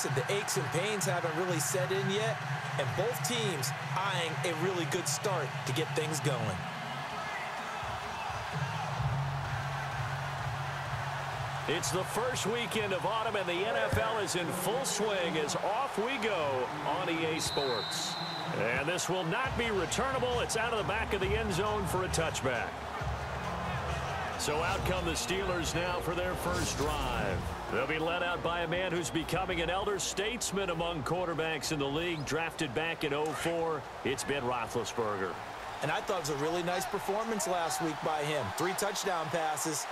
said, the aches and pains haven't really set in yet, and both teams eyeing a really good start to get things going. It's the first weekend of autumn, and the NFL is in full swing as off we go on EA Sports. And this will not be returnable. It's out of the back of the end zone for a touchback. So out come the Steelers now for their first drive. They'll be led out by a man who's becoming an elder statesman among quarterbacks in the league, drafted back in 2004. It's Ben Roethlisberger. And I thought it was a really nice performance last week by him. 3 touchdown passes.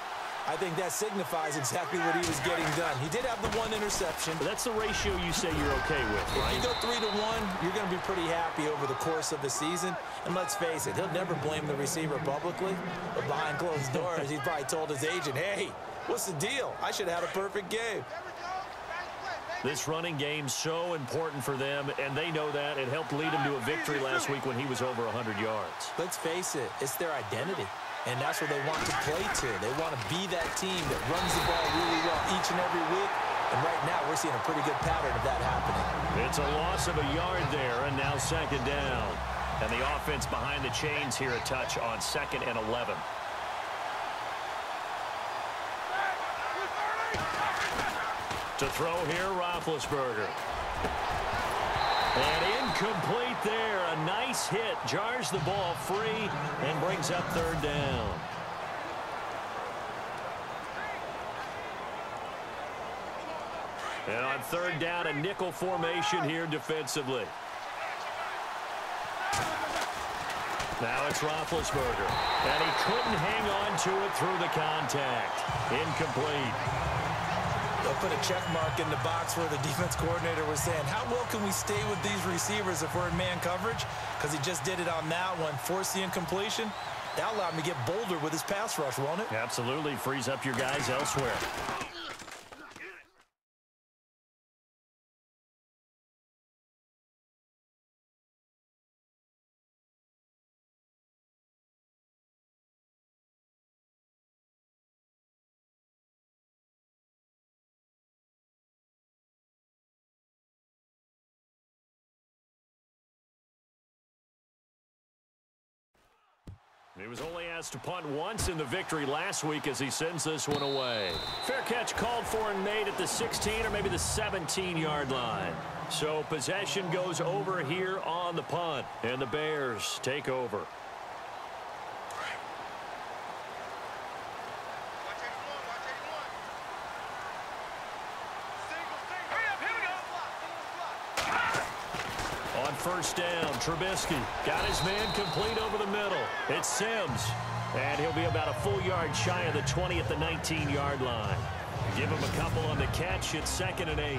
I think that signifies exactly what he was getting done. He did have the 1 interception. But that's the ratio you say you're okay with, right? If you go 3 to 1, you're going to be pretty happy over the course of the season. And let's face it, he'll never blame the receiver publicly. But behind closed doors, he probably told his agent, hey, what's the deal? I should have had a perfect game. This running game's so important for them, and they know that. It helped lead him to a victory last week when he was over 100 yards. Let's face it, it's their identity. And that's what they want to play to. They want to be that team that runs the ball really well each and every week. And right now, we're seeing a pretty good pattern of that happening. It's a loss of a yard there, and now 2nd down. And the offense behind the chains here a touch on 2nd and 11. To throw here, Roethlisberger. And incomplete there. A nice hit. Jars the ball free and brings up 3rd down. And on 3rd down, a nickel formation here defensively. Now it's Roethlisberger. And he couldn't hang on to it through the contact. Incomplete. They'll put a check mark in the box where the defense coordinator was saying, how well can we stay with these receivers if we're in man coverage? Because he just did it on that one, forced the incompletion. That'll allow him to get bolder with his pass rush, won't it? Absolutely. Frees up your guys elsewhere. He was only asked to punt once in the victory last week as he sends this one away. Fair catch called for and made at the 16 or maybe the 17-yard line. So possession goes over here on the punt, and the Bears take over. First down, Trubisky got his man complete over the middle. It's Sims, and he'll be about a full yard shy of the 20 at the 19-yard line. Give him a couple on the catch. It's 2nd and 8.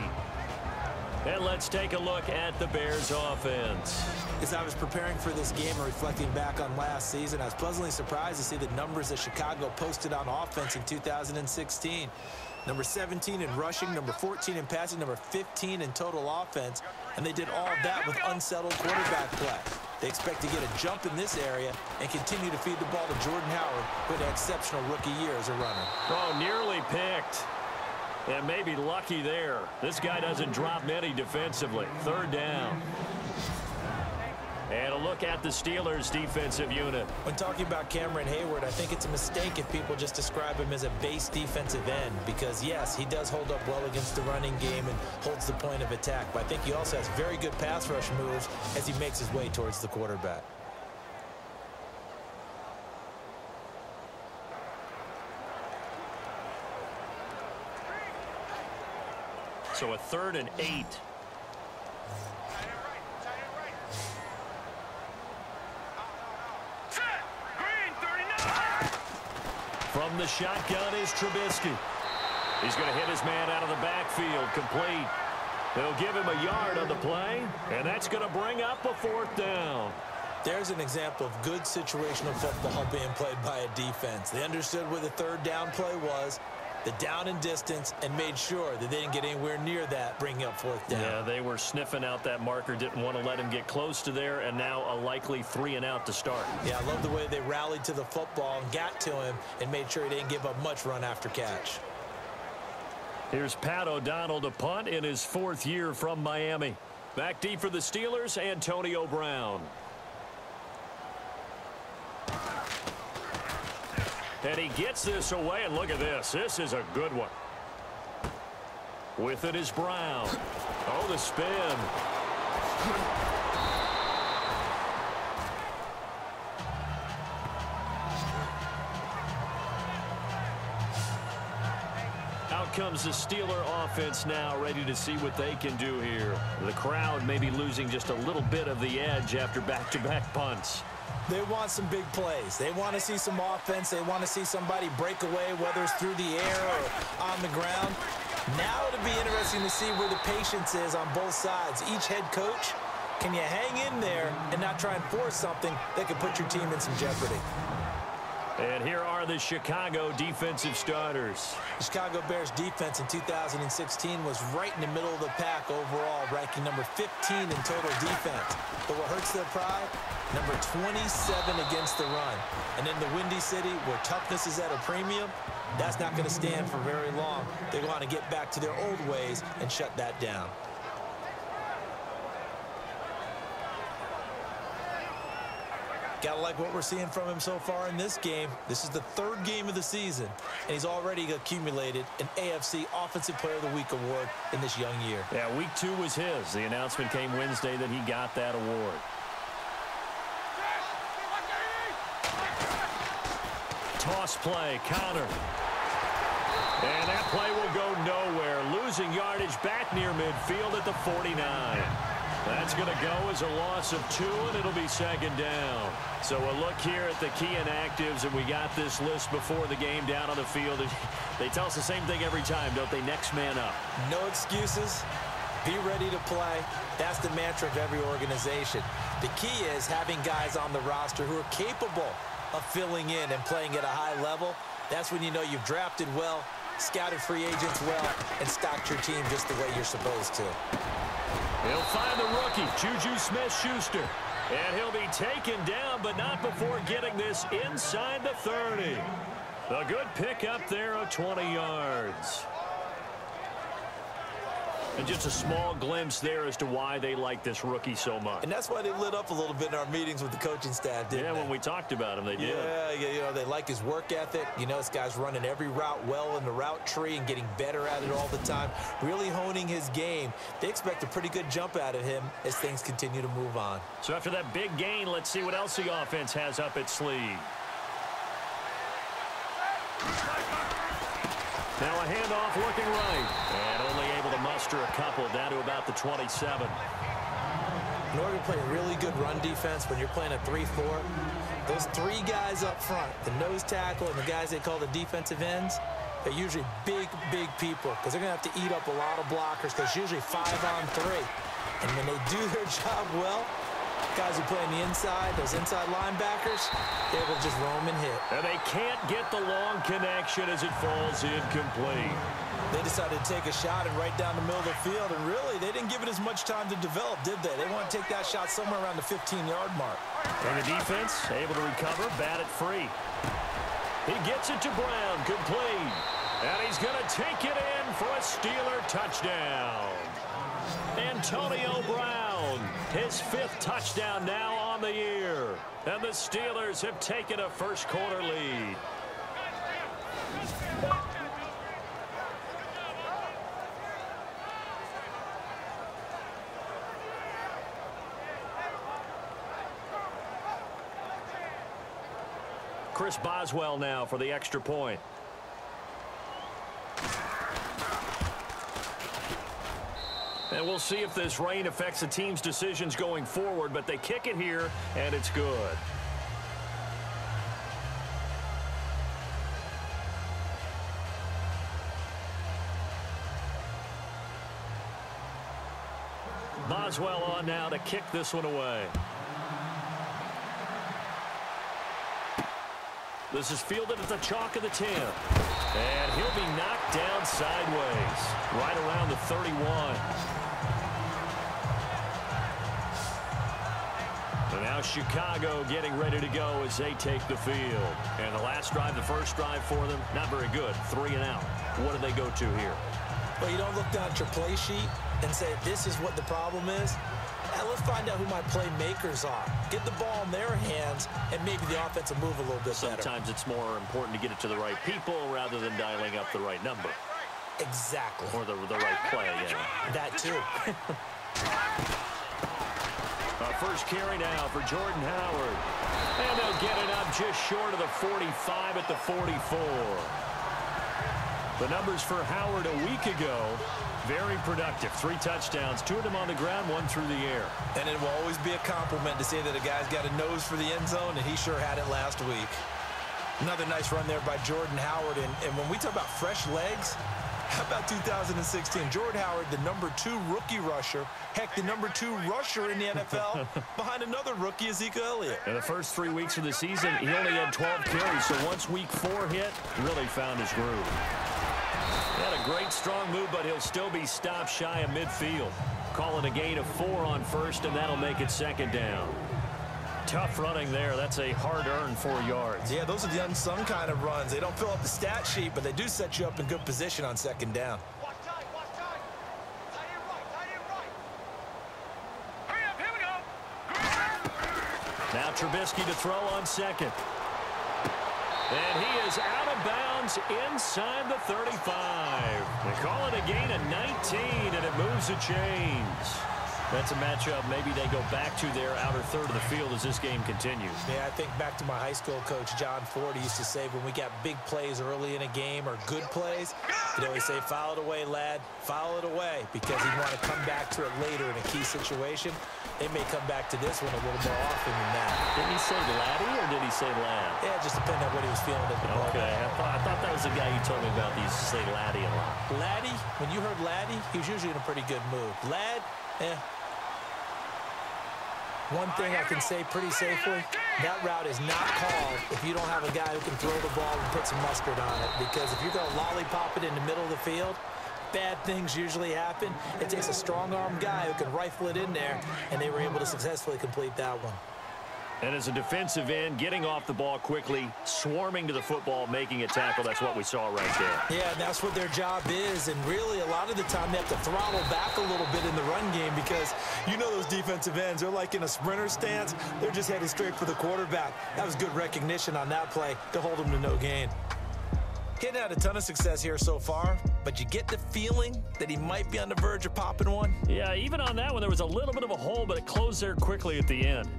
And let's take a look at the Bears offense. As I was preparing for this game and reflecting back on last season, I was pleasantly surprised to see the numbers that Chicago posted on offense in 2016. Number 17 in rushing, number 14 in passing, number 15 in total offense. And they did all of that with unsettled quarterback play. They expect to get a jump in this area and continue to feed the ball to Jordan Howard, who had an exceptional rookie year as a runner. Oh, nearly picked. And maybe lucky there. This guy doesn't drop many defensively. 3rd down. And a look at the Steelers' defensive unit. When talking about Cameron Hayward, I think it's a mistake if people just describe him as a base defensive end because, yes, he does hold up well against the running game and holds the point of attack. But I think he also has very good pass rush moves as he makes his way towards the quarterback. So a 3rd and 8. From the shotgun is Trubisky. He's going to hit his man out of the backfield, complete. They'll give him a yard on the play, and that's going to bring up a 4th down. There's an example of good situational football being played by a defense. They understood where the 3rd down play was, the down and distance, and made sure that they didn't get anywhere near that, bringing up 4th down. Yeah, they were sniffing out that marker, didn't want to let him get close to there, and now a likely 3 and out to start. Yeah, I love the way they rallied to the football and got to him and made sure he didn't give up much run after catch. Here's Pat O'Donnell to punt in his 4th year from Miami. Back deep for the Steelers, Antonio Brown. And he gets this away, and look at this. This is a good one. With it is Brown. Oh, the spin. Out comes the Steeler offense now, ready to see what they can do here. The crowd may be losing just a little bit of the edge after back-to-back punts. They want some big plays. They want to see some offense. They want to see somebody break away, whether it's through the air or on the ground. Now it'll be interesting to see where the patience is on both sides. Each head coach, can you hang in there and not try and force something that could put your team in some jeopardy? And here are the Chicago defensive starters. The Chicago Bears defense in 2016 was right in the middle of the pack overall, ranking number 15 in total defense. But what hurts their pride? Number 27 against the run. And in the Windy City, where toughness is at a premium, that's not going to stand for very long. They want to get back to their old ways and shut that down. Gotta like what we're seeing from him so far in this game. This is the 3rd game of the season, and he's already accumulated an AFC Offensive Player of the Week award in this young year. Yeah, week 2 was his. The announcement came Wednesday that he got that award. Toss play, Connor. And that play will go nowhere. Losing yardage back near midfield at the 49. That's going to go as a loss of 2, and it'll be 2nd down. So a look here at the key inactives, and we got this list before the game down on the field. They tell us the same thing every time, don't they? Next man up. No excuses. Be ready to play. That's the mantra of every organization. The key is having guys on the roster who are capable of filling in and playing at a high level. That's when you know you've drafted well, scouted free agents well, and stocked your team just the way you're supposed to. He'll find the rookie, Juju Smith-Schuster. And he'll be taken down, but not before getting this inside the 30. A good pickup there of 20 yards. And just a small glimpse there as to why they like this rookie so much. And that's why they lit up a little bit in our meetings with the coaching staff, didn't they? Yeah, when we talked about him, they did. Yeah, you know, they like his work ethic. You know, this guy's running every route well in the route tree and getting better at it all the time, really honing his game. They expect a pretty good jump out of him as things continue to move on. So after that big gain, let's see what else the offense has up its sleeve. Now a handoff looking right. And only able to muster a couple down to about the 27. In order to play a really good run defense when you're playing a 3-4, those 3 guys up front, the nose tackle and the guys they call the defensive ends, they're usually big people because they're going to have to eat up a lot of blockers because it's usually 5-on-3. And when they do their job well, guys who play on the inside, those inside linebackers, they will just roam and hit. And they can't get the long connection as it falls incomplete. They decided to take a shot and right down the middle of the field, and really, they didn't give it as much time to develop, did they? They want to take that shot somewhere around the 15-yard mark. And the defense able to recover, bat it free. He gets it to Brown, complete. And he's going to take it in for a Steeler touchdown. Antonio Brown, his 5th touchdown now on the year. And the Steelers have taken a first-quarter lead. Chris Boswell now for the extra point. And we'll see if this rain affects the team's decisions going forward, but they kick it here, and it's good. Boswell on now to kick this one away. This is fielded at the chalk of the 10. And he'll be knocked down sideways, right around the 31. So now Chicago getting ready to go as they take the field. And the last drive, the first drive for them, not very good. 3 and out. What do they go to here? Well, you don't look down at your play sheet and say, this is what the problem is. Now, let's find out who my playmakers are. Get the ball in their hands, and maybe the offense will move a little bit better. Sometimes it's more important to get it to the right people rather than dialing up the right number. Exactly. Or the right play, yeah. That, too. First carry now for Jordan Howard. And they'll get it up just short of the 45 at the 44. The numbers for Howard a week ago, very productive. 3 touchdowns, 2 of them on the ground, 1 through the air. And it will always be a compliment to say that a guy's got a nose for the end zone, and he sure had it last week. Another nice run there by Jordan Howard. And when we talk about fresh legs, how about 2016? Jordan Howard, the #2 rookie rusher. Heck, the #2 rusher in the NFL behind another rookie, Ezekiel Elliott. In the first 3 weeks of the season, he only had 12 carries. So once week 4 hit, really found his groove. He had a great strong move, but he'll still be stopped shy of midfield. Call it a gain of 4 on first, and that'll make it 2nd down. Tough running there. That's a hard-earned 4 yards. Yeah, those are the unsung kind of runs. They don't fill up the stat sheet, but they do set you up in good position on 2nd down. Now Trubisky to throw on 2nd. And he is out of bounds inside the 35. They call it a gain of 19, and it moves the chains. That's a matchup maybe they go back to their outer third of the field as this game continues. Yeah, I think back to my high school coach, John Ford. He used to say when we got big plays early in a game or good plays, he'd always say, foul it away, lad, foul it away, because he'd want to come back to it later in a key situation. They may come back to this one a little more often than that. Didn't he say laddie or did he say lad? Yeah, it just depended on what he was feeling at the moment. Okay, I thought that was the guy you told me about. He used to say laddie a lot. Laddie, when you heard laddie, he was usually in a pretty good mood. Lad, one thing I can say pretty safely, that route is not called if you don't have a guy who can throw the ball and put some mustard on it. Because if you're going to lollipop it in the middle of the field, bad things usually happen. It takes a strong-arm guy who can rifle it in there, and they were able to successfully complete that one. And as a defensive end, getting off the ball quickly, swarming to the football, making a tackle, that's what we saw right there. Yeah, and that's what their job is. And really, a lot of the time, they have to throttle back a little bit in the run game because you know those defensive ends, they're like in a sprinter stance. They're just heading straight for the quarterback. That was good recognition on that play to hold them to no gain. Getting had a ton of success here so far, but you get the feeling that he might be on the verge of popping one. Yeah, even on that one, there was a little bit of a hole, but it closed there quickly at the end.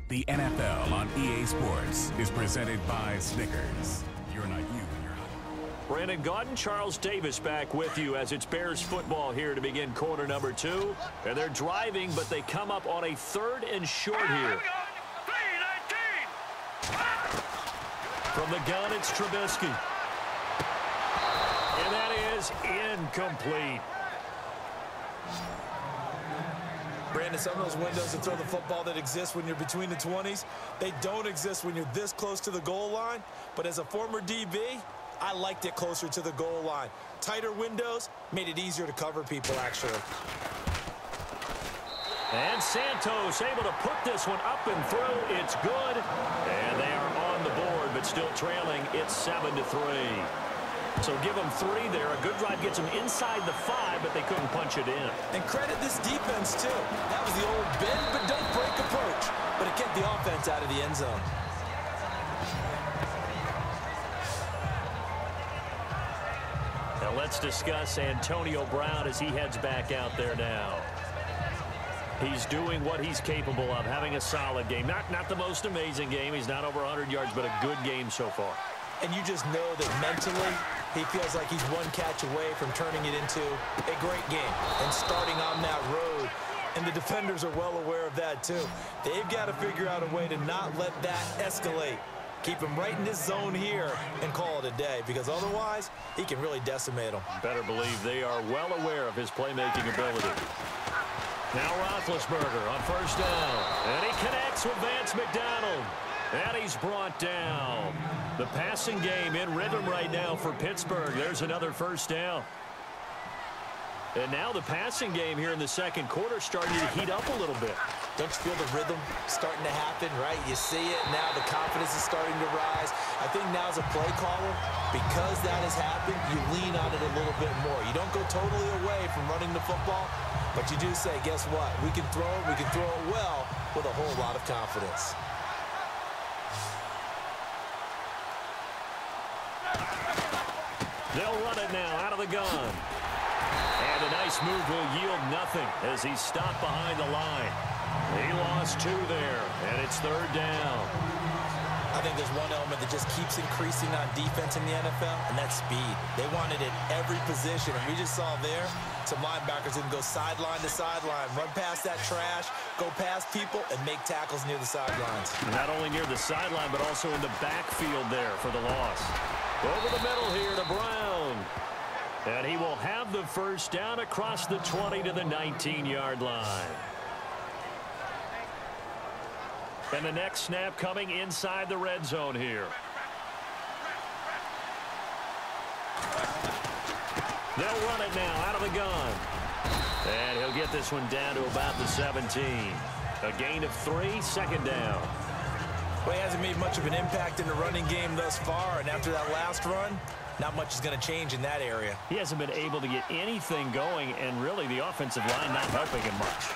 The NFL on EA Sports is presented by Snickers. You're not you. Brandon Gaudin, Charles Davis back with you as it's Bears football here to begin quarter number 2. And they're driving, but they come up on a 3rd and short here. From the gun, it's Trubisky. And that is incomplete. Brandon, some of those windows to throw the football that exist when you're between the 20s, they don't exist when you're this close to the goal line. But as a former DB, I liked it closer to the goal line. Tighter windows made it easier to cover people, actually. And Santos able to put this one up and through. It's good. And they are on the board, but still trailing. It's 7-3. So give them 3 there. A good drive gets them inside the 5, but they couldn't punch it in. And credit this defense, too. That was the old bend but don't break approach. But it kept the offense out of the end zone. Now let's discuss Antonio Brown as he heads back out there now. He's doing what he's capable of, having a solid game. Not the most amazing game. He's not over 100 yards, but a good game so far. And you just know that mentally, he feels like he's one catch away from turning it into a great game and starting on that road. And the defenders are well aware of that, too. They've got to figure out a way to not let that escalate. Keep him right in this zone here and call it a day, because otherwise, he can really decimate them. Better believe they are well aware of his playmaking ability. Now Roethlisberger on 1st down. And he connects with Vance McDonald. And he's brought down. The passing game in rhythm right now for Pittsburgh. There's another 1st down. And now the passing game here in the second quarter starting to heat up a little bit. Don't you feel the rhythm starting to happen, right? You see it now. The confidence is starting to rise. I think now as a play caller, because that has happened, you lean on it a little bit more. You don't go totally away from running the football, but you do say, guess what? We can throw it. We can throw it well with a whole lot of confidence. They'll run it now out of the gun. And a nice move will yield nothing as he's stopped behind the line. He lost 2 there, and it's third down. I think there's one element that just keeps increasing on defense in the NFL, and that's speed. They want it at every position, and we just saw there some linebackers that can go sideline to sideline, run past that trash, go past people, and make tackles near the sidelines. Not only near the sideline, but also in the backfield there for the loss. Over the middle here to Brown. And he will have the first down across the 20 to the 19-yard line. And the next snap coming inside the red zone here. They'll run it now out of the gun. And he'll get this one down to about the 17. A gain of 3, second down. Well, he hasn't made much of an impact in the running game thus far, and after that last run, not much is going to change in that area. He hasn't been able to get anything going, and really the offensive line not helping him much.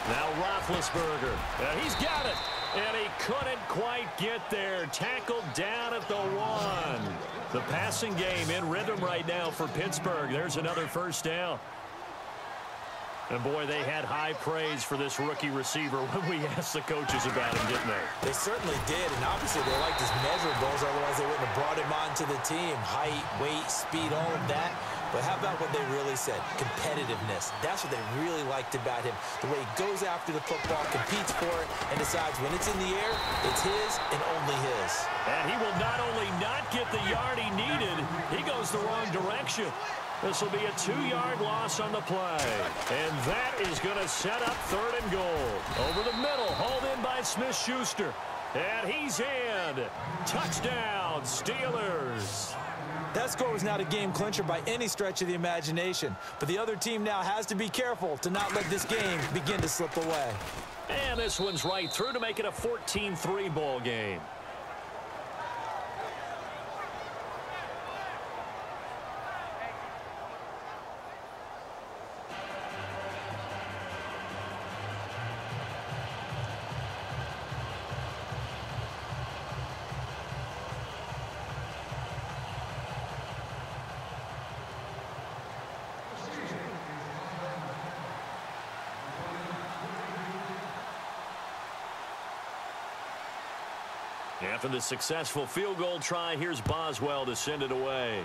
Now Roethlisberger, and he's got it, and he couldn't quite get there. Tackled down at the 1. The passing game in rhythm right now for Pittsburgh. There's another first down. And, boy, they had high praise for this rookie receiver when we asked the coaches about him, didn't they? They certainly did, and obviously they liked his measurables, otherwise they wouldn't have brought him onto the team. Height, weight, speed, all of that. But how about what they really said? Competitiveness. That's what they really liked about him. The way he goes after the football, competes for it, and decides when it's in the air, it's his and only his. And he will not only not get the yard he needed, he goes the wrong direction. This will be a 2-yard loss on the play. And that is going to set up third and goal. Over the middle, hauled in by Smith-Shuster. And he's in. Touchdown, Steelers. That score was not a game clincher by any stretch of the imagination. But the other team now has to be careful to not let this game begin to slip away. And this one's right through to make it a 14-3 ball game. After the successful field goal try, here's Boswell to send it away.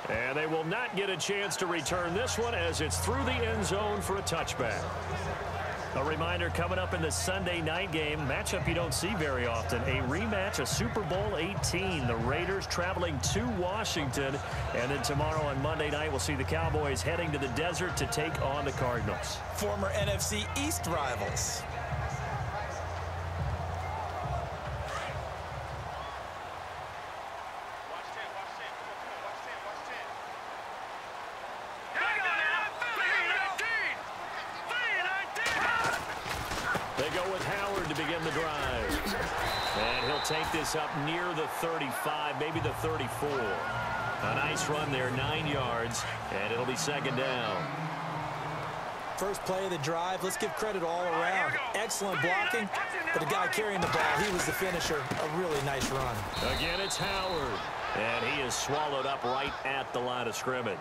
And they will not get a chance to return this one as it's through the end zone for a touchback. A reminder coming up in the Sunday night game, matchup you don't see very often, a rematch of Super Bowl 18. The Raiders traveling to Washington. And then tomorrow on Monday night, we'll see the Cowboys heading to the desert to take on the Cardinals. Former NFC East rivals. Take this up near the 35, maybe the 34. A nice run there, 9 yards, and it'll be second down. First play of the drive, let's give credit all around. Excellent blocking, but the guy carrying the ball, he was the finisher. A really nice run. Again, it's Howard, and he is swallowed up right at the line of scrimmage.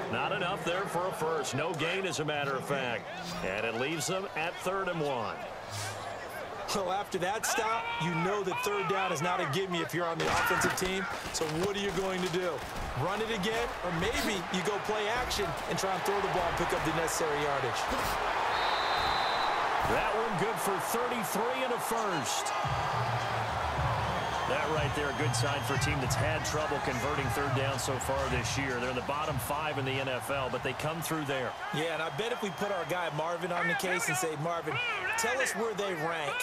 Not enough there for a first. No gain, as a matter of fact. And it leaves them at 3rd and 1. Well, after that stop, you know that third down is not a gimme if you're on the offensive team. So what are you going to do? Run it again? Or maybe you go play action and try and throw the ball and pick up the necessary yardage. That one good for 33 and a first. That right there, a good sign for a team that's had trouble converting third down so far this year. They're in the bottom 5 in the NFL, but they come through there. Yeah, and I bet if we put our guy Marvin on the case and say, Marvin, tell us where they rank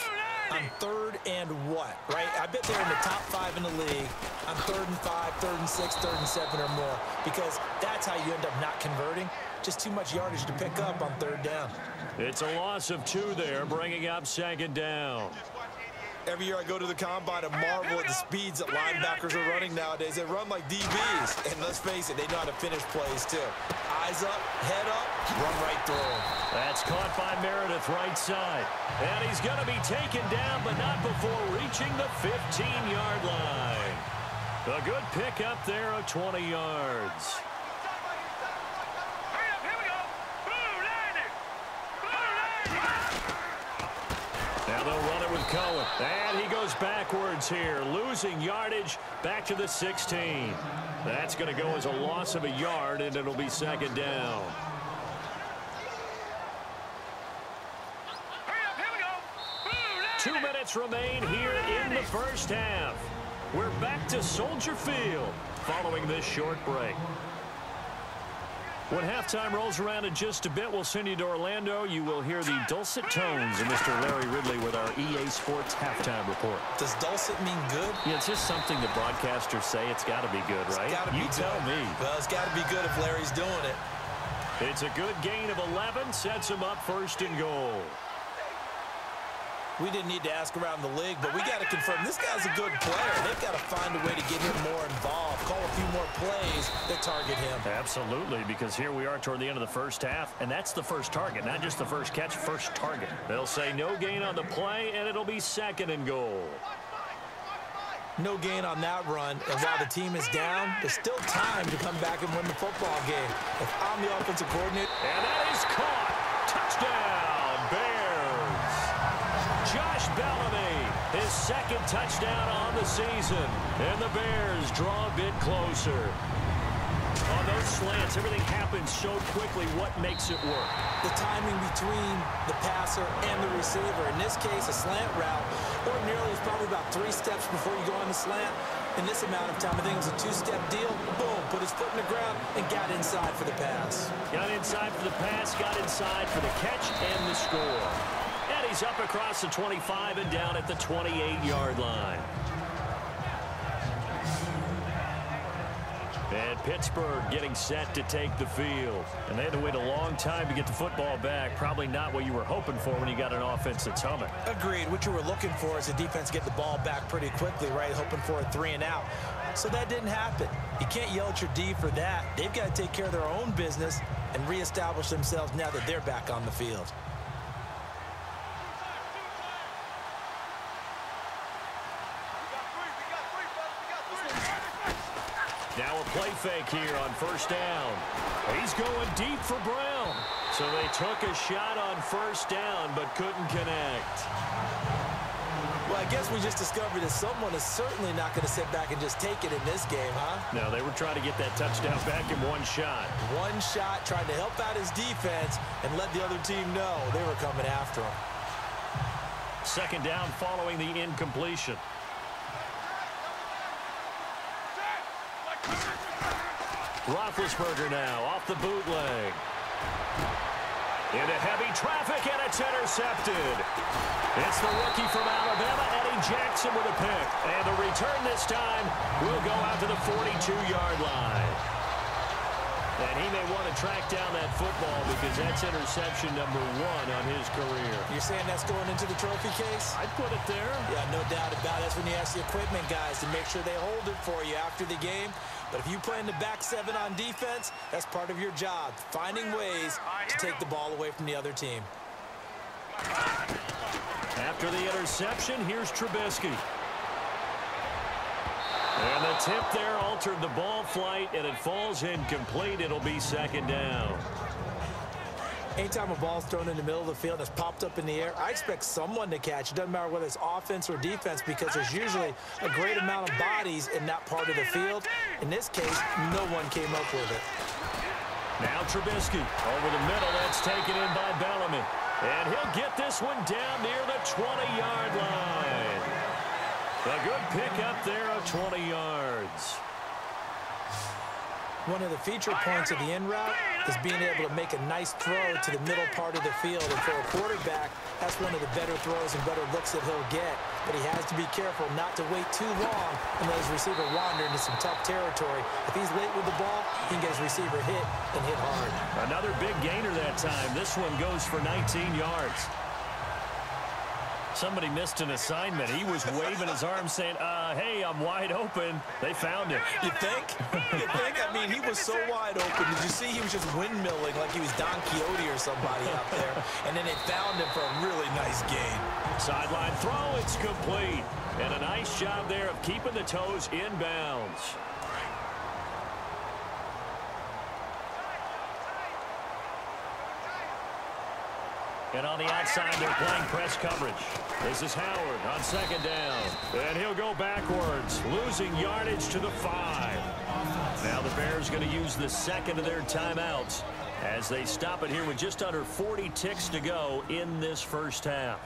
on 3rd and what, right? I bet they're in the top 5 in the league on 3rd and 5, 3rd and 6, 3rd and 7 or more, because that's how you end up not converting. Just too much yardage to pick up on 3rd down. It's a loss of 2 there, bringing up 2nd down. Every year I go to the combine and marvel at the speeds that linebackers are running nowadays. They run like DBs, and let's face it, they know how to finish plays too. Eyes up, head up, run right through them. That's caught by Meredith right side. And he's going to be taken down, but not before reaching the 15-yard line. A good pickup there of 20 yards. Now they'll run it with Cohen. And he goes backwards here, losing yardage back to the 16. That's going to go as a loss of a yard, and it'll be 2nd down. Two minutes remain here in the first half. We're back to Soldier Field following this short break. When halftime rolls around in just a bit, we'll send you to Orlando. You will hear the dulcet tones of Mr. Larry Ridley with our EA Sports halftime report. Does dulcet mean good? Yeah, it's just something the broadcasters say. It's got to be good, right? You tell me. Well, it's got to be good if Larry's doing it. It's a good gain of 11. Sets him up 1st and goal. We didn't need to ask around the league, but we got to confirm this guy's a good player. They've got to find a way to get him more involved, call a few more plays that target him. Absolutely, because here we are toward the end of the first half, and that's the first target, not just the first catch, first target. They'll say no gain on the play, and it'll be 2nd and goal. No gain on that run, and while the team is down, there's still time to come back and win the football game. If I'm the offensive coordinator... And that is caught. Touchdown, Bears. Josh Bellamy, his 2nd touchdown on the season. And the Bears draw a bit closer. On those slants, everything happens so quickly. What makes it work? The timing between the passer and the receiver. In this case, a slant route. Ordinarily, it's probably about 3 steps before you go on the slant. In this amount of time, I think it was a 2-step deal. Boom, put his foot in the ground and got inside for the pass. Got inside for the pass, got inside for the catch and the score. And he's up across the 25 and down at the 28-yard line. And Pittsburgh getting set to take the field. And they had to wait a long time to get the football back. Probably not what you were hoping for when you got an offense that's humming. Agreed. What you were looking for is the defense get the ball back pretty quickly, right? Hoping for a 3 and out. So that didn't happen. You can't yell at your D for that. They've got to take care of their own business and reestablish themselves now that they're back on the field. Now a play fake here on 1st down. He's going deep for Brown. So they took a shot on 1st down but couldn't connect. Well, I guess we just discovered that someone is certainly not going to sit back and just take it in this game, huh? No, they were trying to get that touchdown back in one shot. One shot, trying to help out his defense and let the other team know they were coming after him. 2nd down following the incompletion. Roethlisberger now off the bootleg. Into heavy traffic, and it's intercepted. It's the rookie from Alabama, Eddie Jackson, with a pick. And the return this time will go out to the 42-yard line. And he may want to track down that football because that's interception number 1 on his career. You're saying that's going into the trophy case? I'd put it there. Yeah, no doubt about it. That's when you ask the equipment guys to make sure they hold it for you after the game. But if you play in the back 7 on defense, that's part of your job, finding ways to take the ball away from the other team. After the interception, here's Trubisky. And the tip there altered the ball flight, and it falls incomplete. It'll be 2nd down. Anytime a ball's thrown in the middle of the field and it's popped up in the air, I expect someone to catch. It doesn't matter whether it's offense or defense because there's usually a great amount of bodies in that part of the field. In this case, no one came up with it. Now Trubisky over the middle. That's taken in by Bellamy. And he'll get this one down near the 20-yard line. A good pickup there of 20 yards. One of the feature points of the in route is being able to make a nice throw to the middle part of the field. And for a quarterback, that's one of the better throws and better looks that he'll get. But he has to be careful not to wait too long and let his receiver wander into some tough territory. If he's late with the ball, he can get his receiver hit and hit hard. Another big gainer that time. This one goes for 19 yards. Somebody missed an assignment. He was waving his arm saying, hey, I'm wide open. They found him. You think? You think? I mean, he was so wide open. Did you see he was just windmilling like he was Don Quixote or somebody out there? And then they found him for a really nice gain. Sideline throw, it's complete. And a nice job there of keeping the toes in bounds. And on the outside, they're playing press coverage. This is Howard on second down. And he'll go backwards, losing yardage to the 5. Now the Bears going to use the second of their timeouts as they stop it here with just under 40 ticks to go in this first half.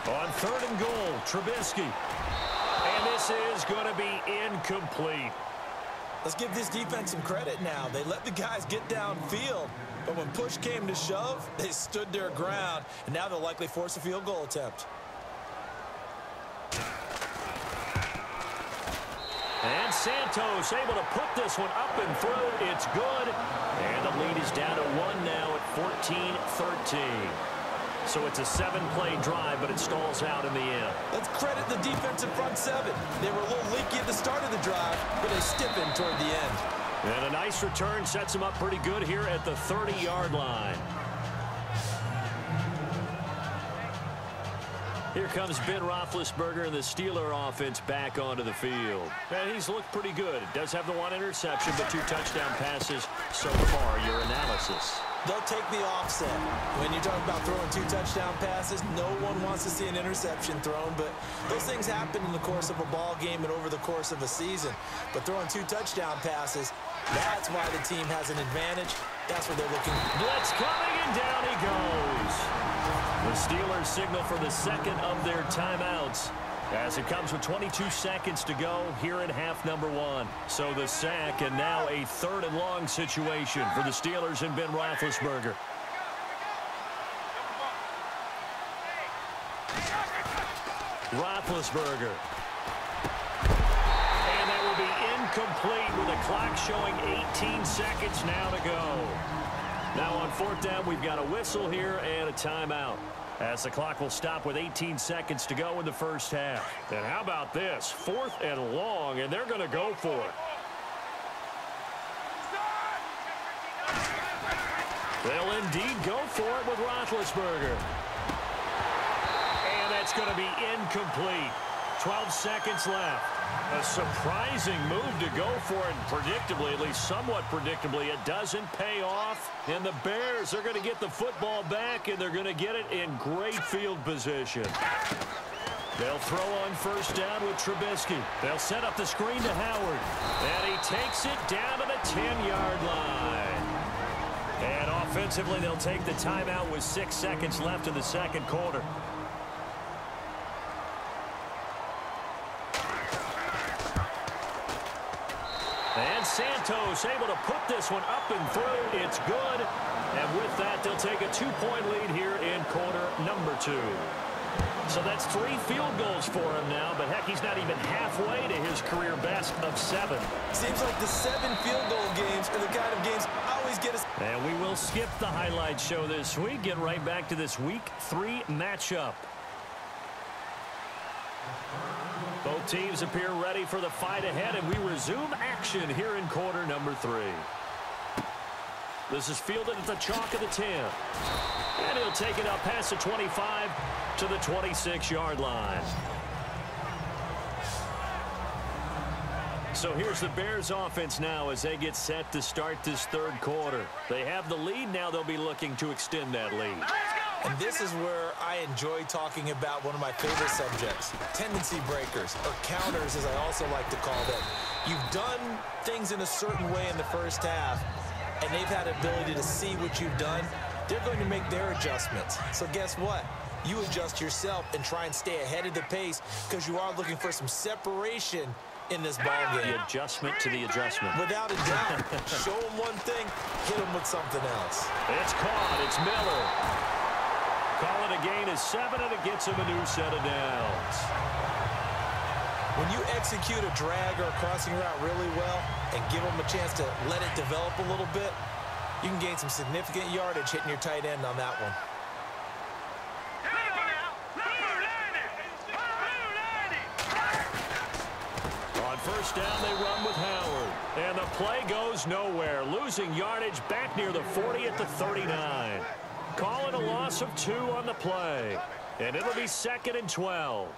On 3rd and goal, Trubisky. And this is going to be incomplete. Let's give this defense some credit now. They let the guys get downfield, but when push came to shove, they stood their ground, and now they'll likely force a field goal attempt. And Santos able to put this one up and through. It's good. And the lead is down to 1 now at 14-13. So it's a 7-play drive, but it stalls out in the end. Let's credit the defensive front 7. They were a little leaky at the start of the drive, but they stiffened toward the end. And a nice return sets them up pretty good here at the 30-yard line. Here comes Ben Roethlisberger and the Steeler offense back onto the field. And he's looked pretty good. Does have the 1 interception, but 2 touchdown passes so far. Your analysis. They'll take the offset. When you talk about throwing 2 touchdown passes, no one wants to see an interception thrown, but those things happen in the course of a ball game and over the course of a season. But throwing 2 touchdown passes, that's why the team has an advantage. That's what they're looking for. Blitz coming, and down he goes. The Steelers signal for the second of their timeouts as it comes with 22 seconds to go here in half number 1. So the sack, and now a 3rd and long situation for the Steelers and Ben Roethlisberger. Roethlisberger. And that will be incomplete with the clock showing 18 seconds now to go. Now on 4th down, we've got a whistle here and a timeout, as the clock will stop with 18 seconds to go in the first half. And how about this? 4th and long, and they're going to go for it. They'll indeed go for it with Roethlisberger. And that's going to be incomplete. 12 seconds left. A surprising move to go for it, and predictably, at least somewhat predictably, it doesn't pay off. And the Bears are going to get the football back, and they're going to get it in great field position. They'll throw on 1st down with Trubisky. They'll set up the screen to Howard. And he takes it down to the 10-yard line. And offensively, they'll take the timeout with 6 seconds left in the second quarter. And Santos able to put this one up and through. It's good. And with that, they'll take a 2-point lead here in quarter number 2. So that's 3 field goals for him now, but heck, he's not even halfway to his career best of 7. Seems like the 7 field goal games are the kind of games always get us. And we will skip the highlight show this week. Get right back to this week 3 matchup. Both teams appear ready for the fight ahead, and we resume action here in quarter number 3. This is fielded at the chalk of the 10. And he'll take it up past the 25 to the 26-yard line. So here's the Bears offense now as they get set to start this 3rd quarter. They have the lead. Now they'll be looking to extend that lead. And this is where I enjoy talking about one of my favorite subjects, tendency breakers, or counters as I also like to call them. You've done things in a certain way in the first half, and they've had the ability to see what you've done. They're going to make their adjustments. So guess what? you adjust yourself and try and stay ahead of the pace because you are looking for some separation in this ball game. The adjustment to the adjustment. Without a doubt. Show them one thing, hit them with something else. It's caught. It's Miller. Call it a gain of 7, and it gets him a new set of downs. When you execute a drag or a crossing route really well and give them a chance to let it develop a little bit, you can gain some significant yardage hitting your tight end on that one. On first down, they run with Howard. And the play goes nowhere, losing yardage back near the 40 at the 39. Call it a loss of 2 on the play. And it'll be 2nd and 12.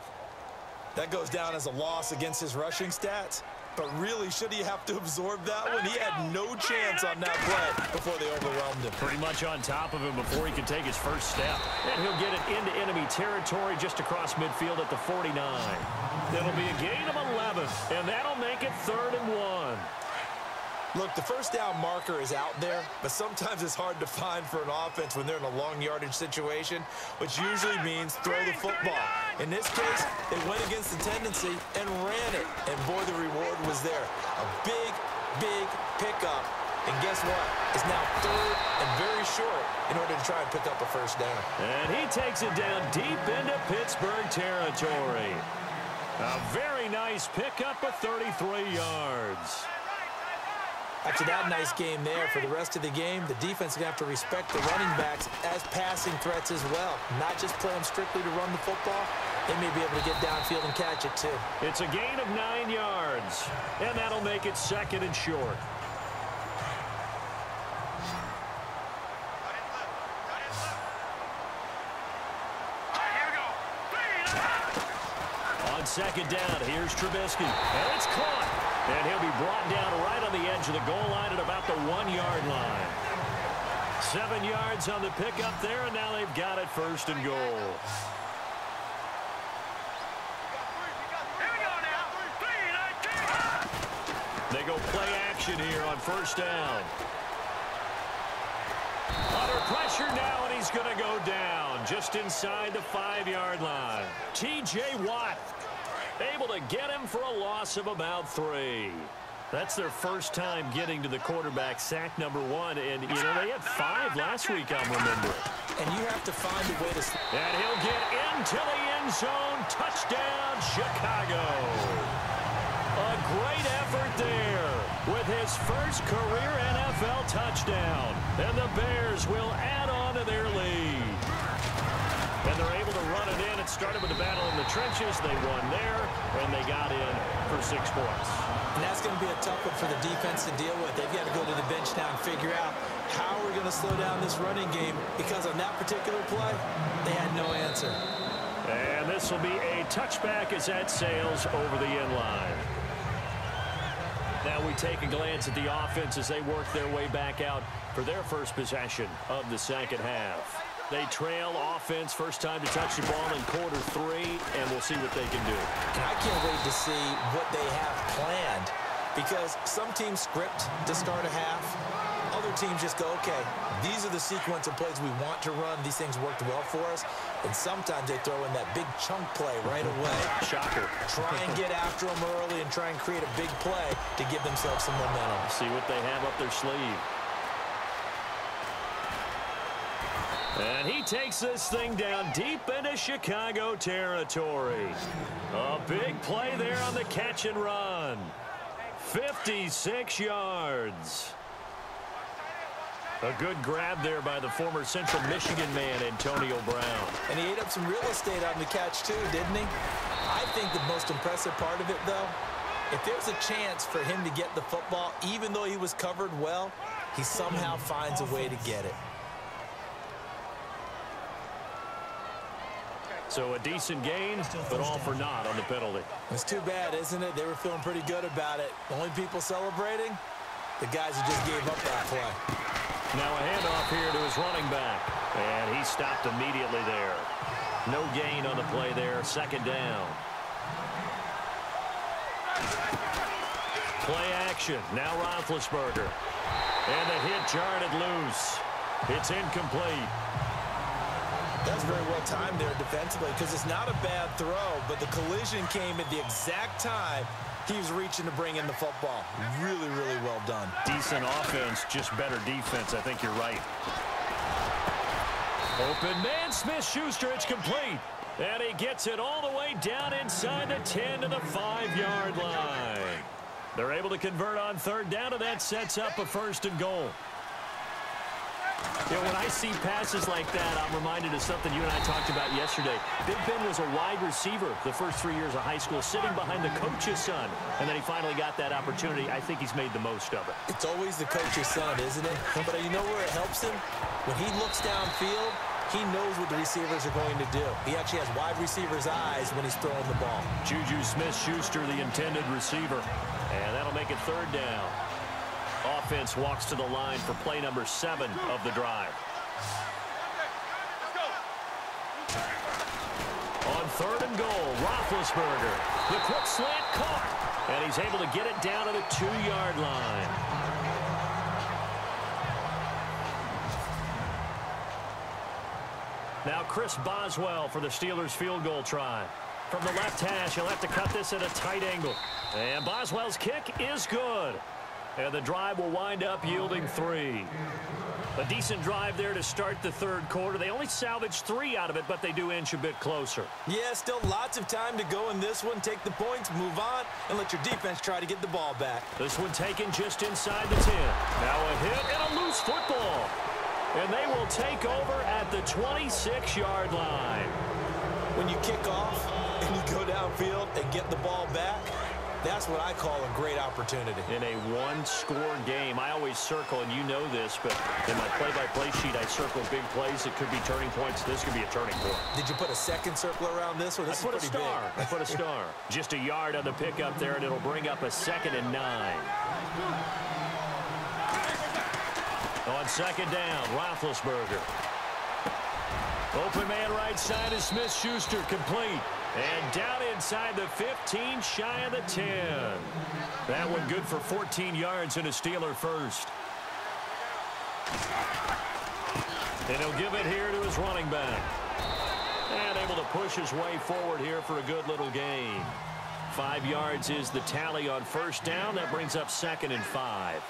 That goes down as a loss against his rushing stats. But really, should he have to absorb that one? He had no chance on that play before they overwhelmed him. Pretty much on top of him before he could take his first step. And he'll get it into enemy territory just across midfield at the 49. It'll be a gain of 11, and that'll make it 3rd and 1. Look, the first down marker is out there, but sometimes it's hard to find for an offense when they're in a long yardage situation, which usually means throw the football. In this case, they went against the tendency and ran it, and boy, the reward was there. A big, big pickup, and guess what? It's now 3rd and very short in order to try and pick up a first down. And he takes it down deep into Pittsburgh territory. A very nice pickup of 33 yards. After that nice game there, for the rest of the game, the defense is going to have to respect the running backs as passing threats as well. Not just play them strictly to run the football. They may be able to get downfield and catch it, too. It's a gain of 9 yards, and that'll make it 2nd and short. On 2nd down, here's Trubisky, and it's caught. And he'll be brought down right on the edge of the goal line at about the 1-yard line. 7 yards on the pickup there, and now they've got it 1st and goal. They go play action here on 1st down. Under pressure now, and he's going to go down just inside the 5-yard line. T.J. Watt able to get him for a loss of about 3. That's their first time getting to the quarterback, sack number 1. And, you know, they had 5 last week, I'm remembering. And you have to find a way to... And he'll get into the end zone. Touchdown, Chicago. A great effort there with his first career NFL touchdown. And the Bears will add on to their lead. And they're able to run it in. It started with a battle in the trenches. They won there, and they got in for 6 points. And that's going to be a tough one for the defense to deal with. They've got to go to the bench now and figure out how we're going to slow down this running game, because on that particular play, they had no answer. And this will be a touchback as that sails over the end line. Now we take a glance at the offense as they work their way back out for their first possession of the 2nd half. They trail offense, first time to touch the ball in quarter 3, and we'll see what they can do. I can't wait to see what they have planned, because some teams script to start a half. Other teams just go, okay, these are the sequence of plays we want to run. These things worked well for us. And sometimes they throw in that big chunk play right away. Shocker. Try and get after them early and try and create a big play to give themselves some momentum. See what they have up their sleeve. And he takes this thing down deep into Chicago territory. A big play there on the catch and run. 56 yards. A good grab there by the former Central Michigan man, Antonio Brown. And he ate up some real estate on the catch too, didn't he? I think the most impressive part of it, though, if there's a chance for him to get the football, even though he was covered well, he somehow finds a way to get it. So a decent gain, but all for naught on the penalty. It's too bad, isn't it? They were feeling pretty good about it. The only people celebrating, the guys who just gave up that play. Now a handoff here to his running back. And he stopped immediately there. No gain on the play there. 2nd down. Play action. Now Roethlisberger. And the hit jarred it loose. It's incomplete. That's very well timed there defensively because it's not a bad throw, but the collision came at the exact time he was reaching to bring in the football. Really, really well done. Decent offense, just better defense. I think you're right. Open man, Smith-Shuster. It's complete. And he gets it all the way down inside the 10 to the 5-yard line. They're able to convert on third down, and that sets up a 1st and goal. You know, when I see passes like that, I'm reminded of something you and I talked about yesterday. Big Ben was a wide receiver the first 3 years of high school, sitting behind the coach's son. And then he finally got that opportunity. I think he's made the most of it. It's always the coach's son, isn't it? But you know where it helps him? When he looks downfield, he knows what the receivers are going to do. He actually has wide receiver's eyes when he's throwing the ball. Juju Smith-Schuster, the intended receiver. And that'll make it 3rd down. Offense walks to the line for play number 7 of the drive. On 3rd and goal, Roethlisberger. The quick slant caught. And he's able to get it down to the 2-yard line. Now Chris Boswell for the Steelers field goal try. From the left hash, he'll have to cut this at a tight angle. And Boswell's kick is good. And the drive will wind up yielding 3. A decent drive there to start the 3rd quarter. They only salvaged 3 out of it, but they do inch a bit closer. Yeah, still lots of time to go in this one. Take the points, move on, and let your defense try to get the ball back. This one taken just inside the 10. Now a hit and a loose football. And they will take over at the 26-yard line. When you kick off and you go downfield and get the ball back, that's what I call a great opportunity. In a one-score game, I always circle, and you know this, but in my play-by-play sheet, I circle big plays. It could be turning points. This could be a turning point. Did you put a second circle around this one? This I put a star. I put a star. Just a yard on the pickup there, and it'll bring up a 2nd and 9. On 2nd down, Roethlisberger. Open man right side is Smith-Schuster, complete. And down inside the 15, shy of the 10. That one good for 14 yards and a Steeler first. And he'll give it here to his running back. And able to push his way forward here for a good little gain. 5 yards is the tally on 1st down. That brings up 2nd and 5.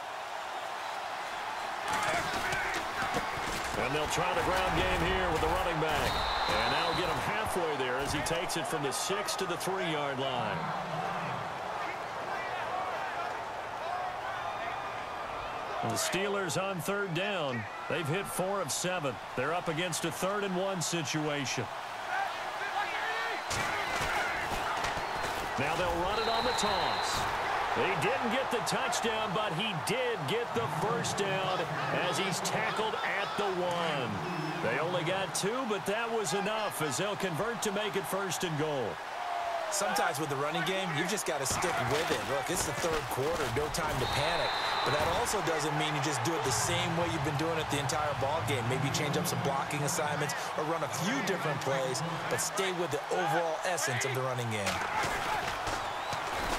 And they'll try the ground game here with the running back. And that'll get him halfway there as he takes it from the 6 to the 3-yard line. The Steelers on 3rd down. They've hit 4 of 7. They're up against a 3rd and 1 situation. Now they'll run it on the toss. He didn't get the touchdown, but he did get the 1st down as he's tackled at the 1. They only got 2, but that was enough as they'll convert to make it 1st and goal. Sometimes with the running game, you've just got to stick with it. Look, it's the 3rd quarter, no time to panic. But that also doesn't mean you just do it the same way you've been doing it the entire ball game. Maybe change up some blocking assignments or run a few different plays, but stay with the overall essence of the running game.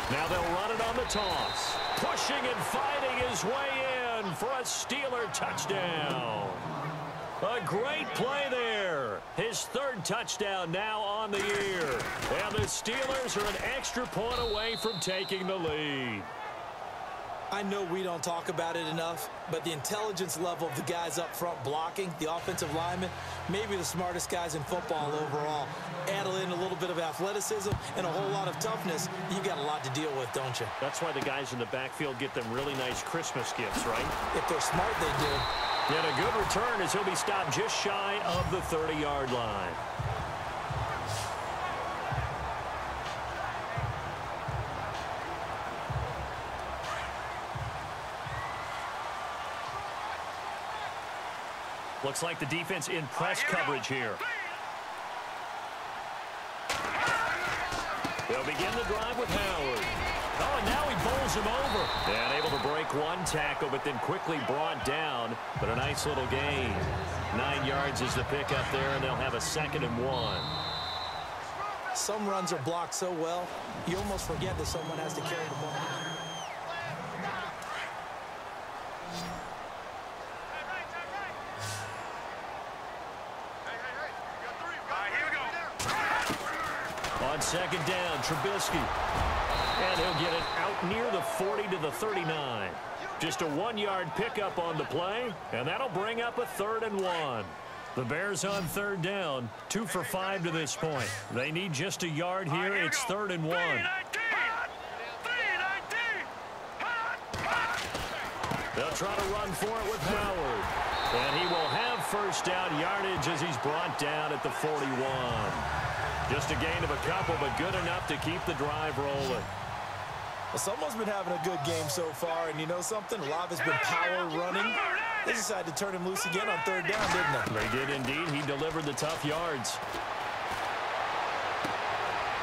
Now they'll run it on the toss. Pushing and fighting his way in for a Steeler touchdown. A great play there. His 3rd touchdown now on the year. And the Steelers are an extra point away from taking the lead. I know we don't talk about it enough, but the intelligence level of the guys up front blocking, the offensive linemen, maybe the smartest guys in football overall. Add in a little bit of athleticism and a whole lot of toughness, you got a lot to deal with, don't you? That's why the guys in the backfield get them really nice Christmas gifts, right? If they're smart, they do. And a good return as he'll be stopped just shy of the 30-yard line. Looks like the defense in press coverage here. They'll begin the drive with Howard. Oh, and now he bowls him over. And able to break one tackle, but then quickly brought down. But a nice little gain. 9 yards is the pickup there, and they'll have a 2nd and 1. Some runs are blocked so well, you almost forget that someone has to carry the ball. On second down, Trubisky. And he'll get it out near the 40 to the 39. Just a 1-yard pickup on the play, and that'll bring up a 3rd and 1. The Bears on 3rd down, 2 for 5 to this point. They need just a yard here. It's 3rd and 1. They'll try to run for it with Howard. And he will have first down yardage as he's brought down at the 41. Just a gain of a couple, but good enough to keep the drive rolling. Well, someone's been having a good game so far, and you know something? A lot has been power running. They decided to turn him loose again on 3rd down, didn't they? They did indeed. He delivered the tough yards.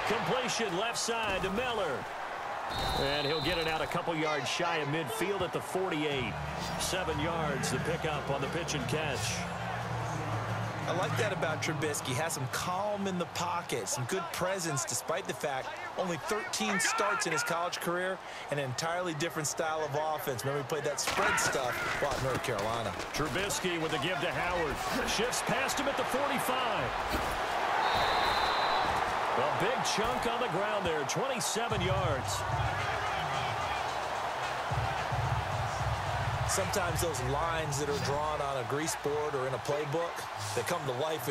Completion left side to Miller. And he'll get it out a couple yards shy of midfield at the 48. 7 yards to pick up on the pitch and catch. I like that about Trubisky. Has some calm in the pocket, some good presence despite the fact only 13 starts in his college career, and an entirely different style of offense. Remember, he played that spread stuff while at North Carolina. Trubisky with the give to Howard. Shifts past him at the 45. A big chunk on the ground there, 27 yards. Sometimes those lines that are drawn on a grease board or in a playbook, they come to life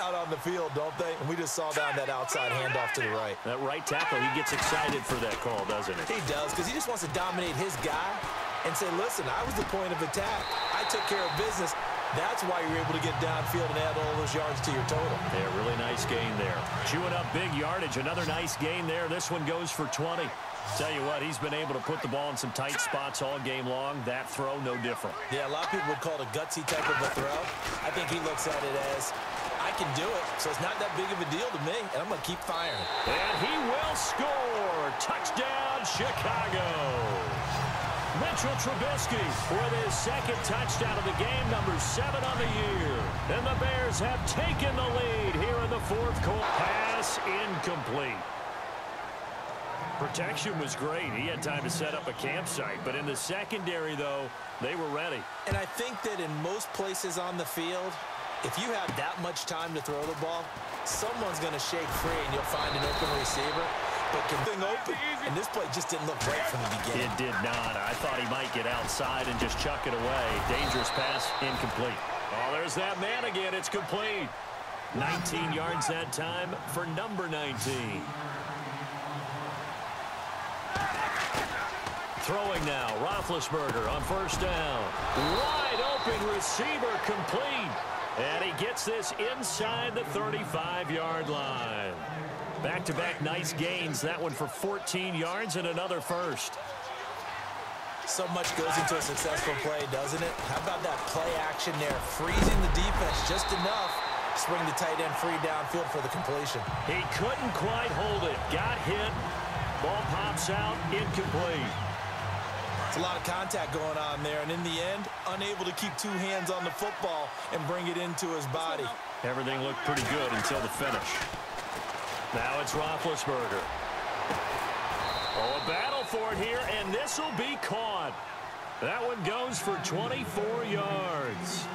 out on the field, don't they? And we just saw down that outside handoff to the right. That right tackle, he gets excited for that call, doesn't he? He does, because he just wants to dominate his guy and say, listen, I was the point of attack. I took care of business. That's why you're able to get downfield and add all those yards to your total. Yeah, really nice gain there. Chewing up big yardage. Another nice gain there. This one goes for 20. Tell you what, he's been able to put the ball in some tight spots all game long. That throw, no different. Yeah, a lot of people would call it a gutsy type of a throw. I think he looks at it as, I can do it, so it's not that big of a deal to me, and I'm going to keep firing. And he will score. Touchdown, Chicago. Mitchell Trubisky with his 2nd touchdown of the game, number 7 on the year. And the Bears have taken the lead here in the 4th quarter. Pass incomplete. Protection was great. He had time to set up a campsite. But in the secondary, though, they were ready. And I think that in most places on the field, if you have that much time to throw the ball, someone's going to shake free and you'll find an open receiver. But thing open, and this play just didn't look right from the beginning. It did not. I thought he might get outside and just chuck it away. Dangerous pass, incomplete. Oh, there's that man again. It's complete. 19 yards that time for number 19. Throwing now, Roethlisberger on 1st down. Wide open receiver, complete. And he gets this inside the 35-yard line. Back-to-back nice gains. That one for 14 yards and another first. So much goes into a successful play, doesn't it? How about that play action there? Freezing the defense just enough to bring the tight end free downfield for the completion. He couldn't quite hold it. Got hit. Ball pops out. Incomplete. It's a lot of contact going on there, and in the end, unable to keep 2 hands on the football and bring it into his body. Everything looked pretty good until the finish. Now it's Roethlisberger. Oh, a battle for it here, and this will be caught. That one goes for 24 yards.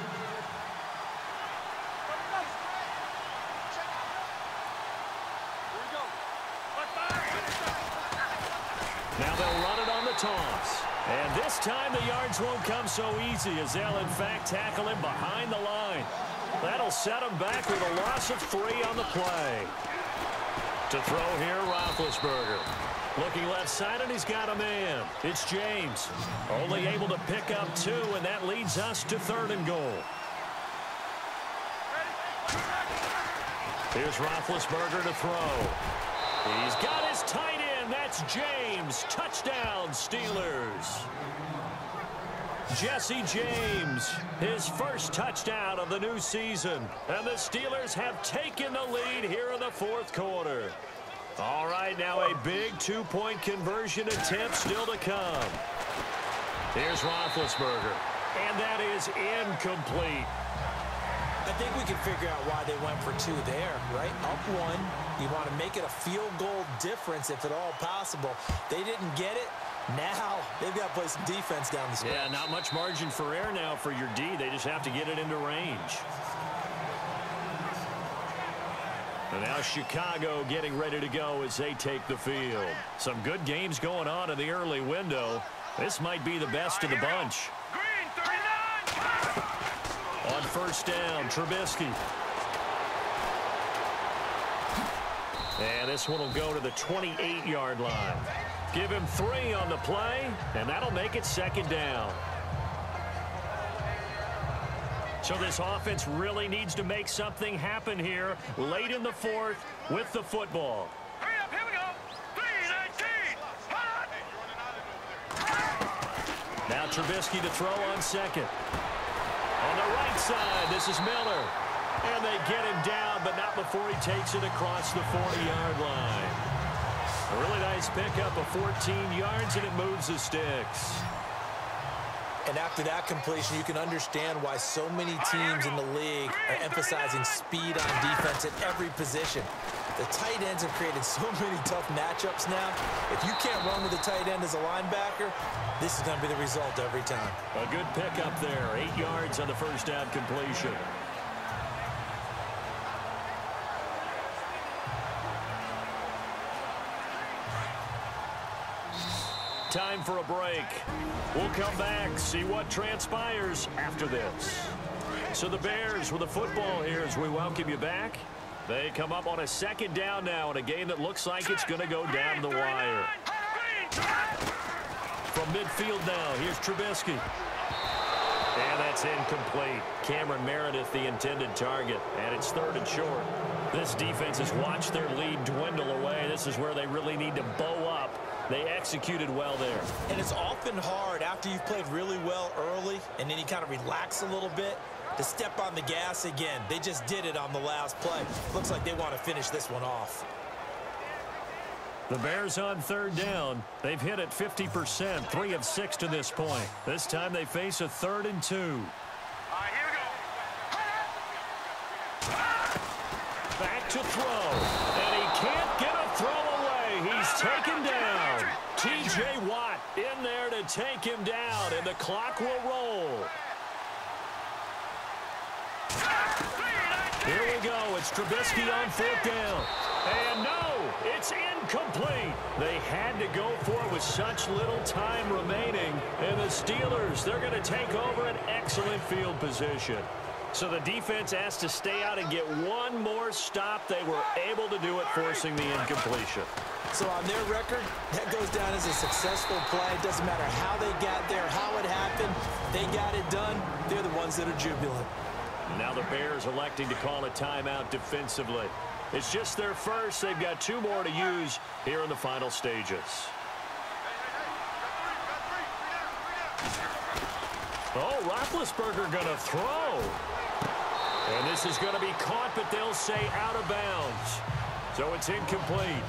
Now they'll run it on the toss. And this time the yards won't come so easy as they'll, in fact, tackle him behind the line. That'll set him back with a loss of 3 on the play. To throw here, Roethlisberger. Looking left side, and he's got a man. It's James. Only able to pick up 2, and that leads us to 3rd and goal. Here's Roethlisberger to throw. He's got his tight end. That's James. Touchdown, Steelers. Jesse James, his first touchdown of the new season. And the Steelers have taken the lead here in the 4th quarter. All right, now a big 2-point conversion attempt still to come. Here's Roethlisberger. And that is incomplete. I think we can figure out why they went for 2 there, right? Up 1. You want to make it a field goal difference if at all possible. They didn't get it. Now they've got to play some defense down the stretch. Yeah, not much margin for error now for your D. They just have to get it into range. And now Chicago getting ready to go as they take the field. Some good games going on in the early window. This might be the best of the bunch. On first down, Trubisky. And this one will go to the 28-yard line. Give him 3 on the play, and that'll make it second down. So this offense really needs to make something happen here late in the fourth with the football. Hurry up, here we go. 3-19. Now Trubisky to throw on second. On the right side, this is Miller. And they get him down, but not before he takes it across the 40-yard line. A really nice pickup of 14 yards, and it moves the sticks. And after that completion, you can understand why so many teams in the league are emphasizing speed on defense at every position. The tight ends have created so many tough matchups now. If you can't run with the tight end as a linebacker, this is going to be the result every time. A good pickup there. 8 yards on the first down completion. Time for a break. We'll come back, see what transpires after this. So the Bears with the football here as we welcome you back. They come up on a second down now in a game that looks like it's going to go down the wire. From midfield now, here's Trubisky. And that's incomplete. Cameron Meredith, the intended target, and it's 3rd and short. This defense has watched their lead dwindle away. This is where they really need to bow up. They executed well there. And it's often hard after you've played really well early and then you kind of relax a little bit to step on the gas again. They just did it on the last play. Looks like they want to finish this one off. The Bears on 3rd down. They've hit it 50%, 3 of 6 to this point. This time they face a 3rd and 2. All right, here we go. Back to throw. And he can't get a throw away. He's taken down. T.J. Watt in there to take him down, and the clock will roll. Here we go. It's Trubisky on 4th down. And no, it's incomplete. They had to go for it with such little time remaining. And the Steelers, they're going to take over an excellent field position. So the defense has to stay out and get one more stop. They were able to do it, forcing the incompletion. So on their record, that goes down as a successful play. It doesn't matter how they got there, how it happened. They got it done. They're the ones that are jubilant. Now the Bears electing to call a timeout defensively. It's just their first. They've got 2 more to use here in the final stages. Oh, Roethlisberger going to throw. And this is going to be caught, but they'll say out of bounds. So it's incomplete.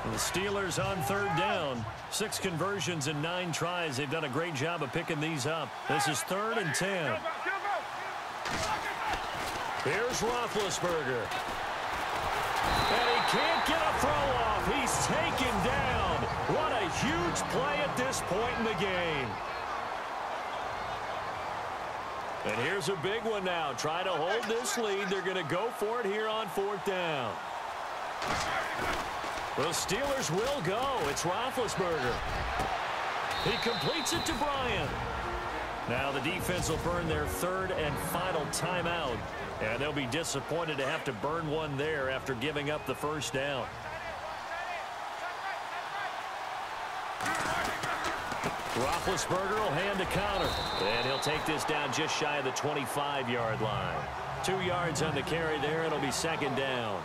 The Steelers on 3rd down. 6 conversions and 9 tries. They've done a great job of picking these up. This is 3rd and 10. Here's Roethlisberger. And he can't get a throw off. He's taken down. What a huge play at this point in the game. And here's a big one now. Try to hold this lead. They're going to go for it here on 4th down. The Steelers will go. It's Roethlisberger. He completes it to Bryant. Now the defense will burn their 3rd and final timeout. And they'll be disappointed to have to burn one there after giving up the first down. Roethlisberger will hand a counter. And he'll take this down just shy of the 25-yard line. 2 yards on the carry there. It'll be 2nd down.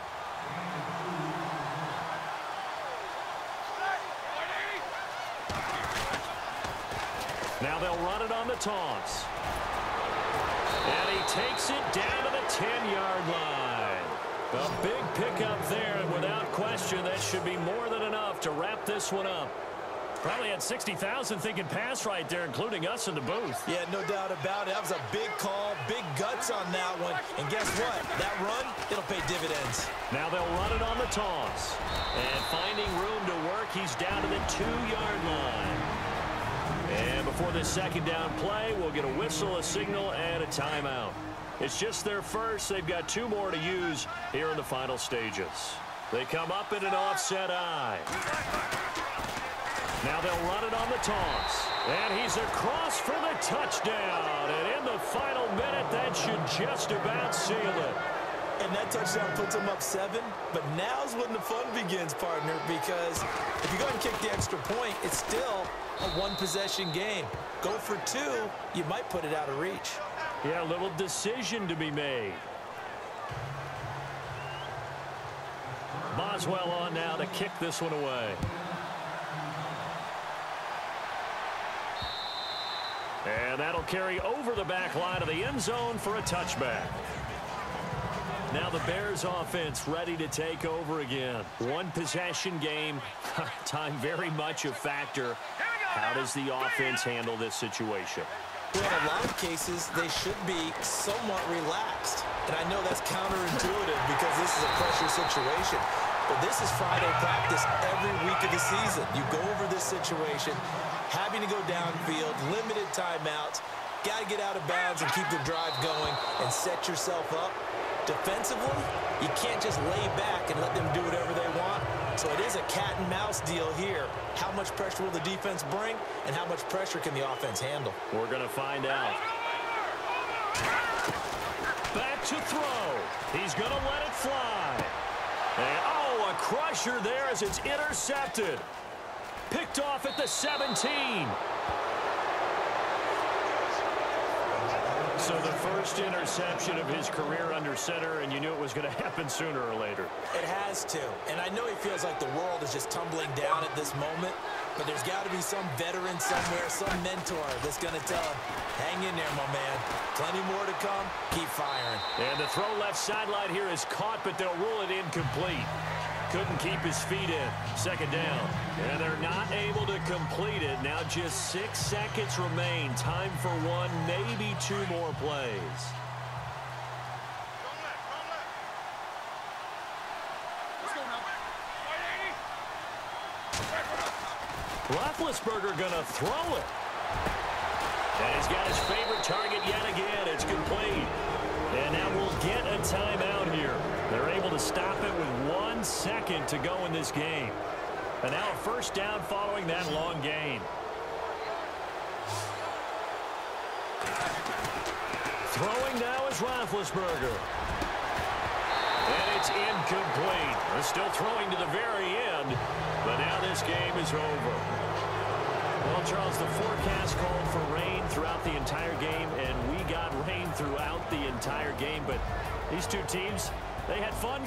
Now they'll run it on the toss. And he takes it down to the 10-yard line. A big pickup there, and without question, that should be more than enough to wrap this one up. Probably had 60,000 thinking pass right there, including us in the booth. Yeah, no doubt about it. That was a big call, big guts on that one. And guess what? That run, it'll pay dividends. Now they'll run it on the toss. And finding room to work, he's down to the 2-yard line. And before this 2nd down play, we'll get a whistle, a signal, and a timeout. It's just their first. They've got 2 more to use here in the final stages. They come up in an offset eye. Now they'll run it on the toss. And he's across for the touchdown. And in the final minute, that should just about seal it. And that touchdown puts them up 7. But now's when the fun begins, partner, because if you go and kick the extra point, it's still a 1-possession game. Go for 2, you might put it out of reach. Yeah, a little decision to be made. Boswell on now to kick this one away. And that'll carry over the back line of the end zone for a touchback. Now the Bears offense ready to take over again. 1-possession game. Time very much a factor. How does the offense handle this situation? Well, in a lot of cases, they should be somewhat relaxed. And I know that's counterintuitive because this is a pressure situation. But this is Friday practice every week of the season. You go over this situation, having to go downfield, limited timeouts, got to get out of bounds and keep the drive going and set yourself up. Defensively, you can't just lay back and let them do whatever they want. So it is a cat and mouse deal here. How much pressure will the defense bring, and how much pressure can the offense handle? We're going to find out. Back to throw. He's going to let it fly. And, oh, a crusher there as it's intercepted. Picked off at the 17. So the first interception of his career under center, and you knew it was going to happen sooner or later. It has to. And I know he feels like the world is just tumbling down at this moment, but there's got to be some veteran somewhere, some mentor that's going to tell him, hang in there, my man. Plenty more to come. Keep firing. And the throw left sideline here is caught, but they'll rule it incomplete. Couldn't keep his feet in. 2nd down. And they're not able to complete it. Now just 6 seconds remain. Time for 1, maybe 2 more plays. Roethlisberger gonna throw it. And he's got his favorite target yet again. It's complete. And now we'll get a timeout here. They're able to stop it with 1 second to go in this game. And now a 1st down following that long gain. Throwing now is Roethlisberger. And it's incomplete. They're still throwing to the very end. But now this game is over. Well, Charles, the forecast called for rain throughout the entire game, and we got rain throughout the entire game. But these 2 teams, they had fun